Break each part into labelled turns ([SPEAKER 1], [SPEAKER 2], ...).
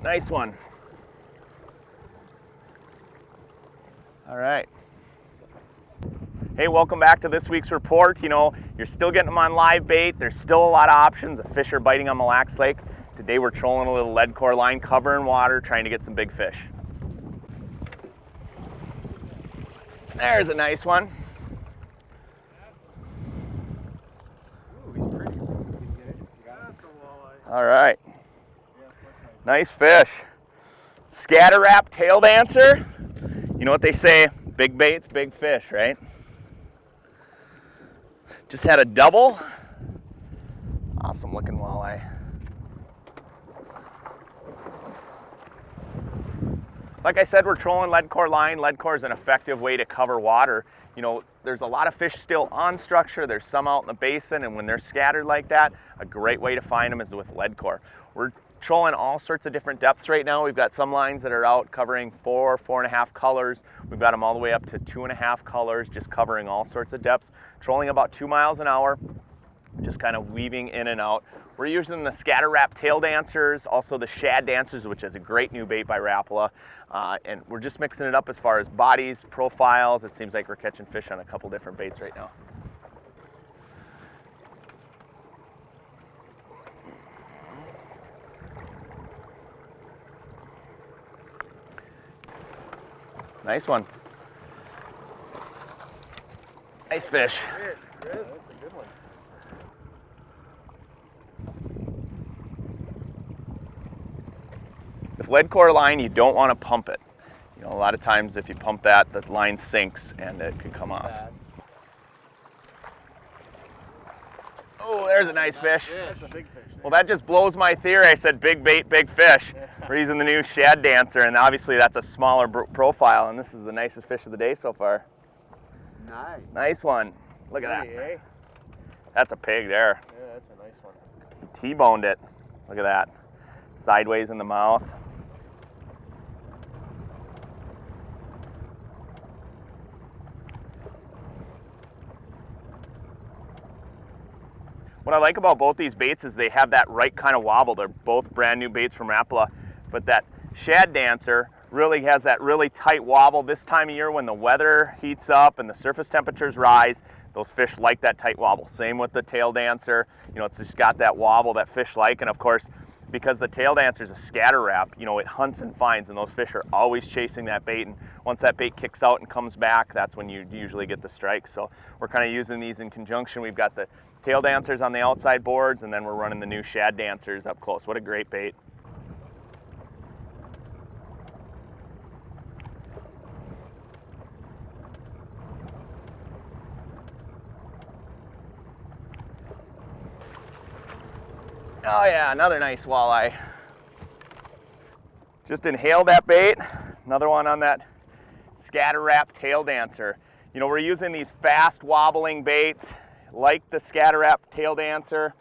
[SPEAKER 1] Nice one. All right. Hey, welcome back to this week's report. You know, you're still getting them on live bait. There's still a lot of options. The fish are biting on Mille Lake. Today we're trolling a little lead core line, covering water, trying to get some big fish. There's a nice one.
[SPEAKER 2] Ooh, he's pretty. Can you get it? That's a walleye.
[SPEAKER 1] All right. Nice fish. Scatter wrap tail dancer. You know what they say, big baits, big fish, right? Just had a double. Awesome looking walleye. Like I said, we're trolling lead core line. Lead core is an effective way to cover water. You know, there's a lot of fish still on structure. There's some out in the basin, and when they're scattered like that, a great way to find them is with lead core. We're trolling all sorts of different depths right now. We've got some lines that are out covering 4.5 colors. We've got them all the way up to 2.5 colors, just covering all sorts of depths. Trolling about 2 miles an hour, just kind of weaving in and out. We're using the scatter wrap tail dancers, also the shad dancers, which is a great new bait by RAPALA. And we're just mixing it up as far as bodies, profiles. It seems like we're catching fish on a couple different baits right now. Nice one. Nice fish.
[SPEAKER 2] That's a good one.
[SPEAKER 1] With lead core line, you don't want to pump it. You know, a lot of times if you pump that, the line sinks and it can come off. Oh, there's a nice fish.
[SPEAKER 2] That's a big fish.
[SPEAKER 1] Well, that just blows my theory. I said big bait, big fish. We're using the new shad dancer, and obviously that's a smaller profile, and this is the nicest fish of the day so far.
[SPEAKER 2] Nice.
[SPEAKER 1] Nice one. Look at that.
[SPEAKER 2] Eh?
[SPEAKER 1] That's a pig there.
[SPEAKER 2] Yeah, that's a nice one.
[SPEAKER 1] He T-boned it. Look at that. Sideways in the mouth. What I like about both these baits is they have that right kind of wobble. They're both brand new baits from RAPALA, but that shad dancer really has that really tight wobble. This time of year when the weather heats up and the surface temperatures rise, those fish like that tight wobble. Same with the tail dancer. You know, it's just got that wobble that fish like, and of course, because the tail dancer is a scatter wrap, you know, it hunts and finds, and those fish are always chasing that bait, and once that bait kicks out and comes back, that's when you usually get the strike. So we're kind of using these in conjunction. We've got the tail dancers on the outside boards, and then we're running the new shad dancers up close. What a great bait. Oh yeah, another nice walleye. Just inhale that bait. Another one on that scatter wrap tail dancer. You know, we're using these fast wobbling baits like the scatter wrap tail dancer.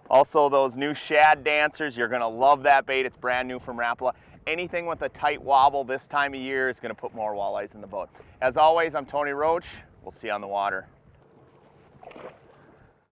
[SPEAKER 1] Also those new shad dancers. You're gonna love that bait. It's brand new from RAPALA. Anything with a tight wobble this time of year is gonna put more walleyes in the boat. As always, I'm Tony Roach. We'll see you on the water.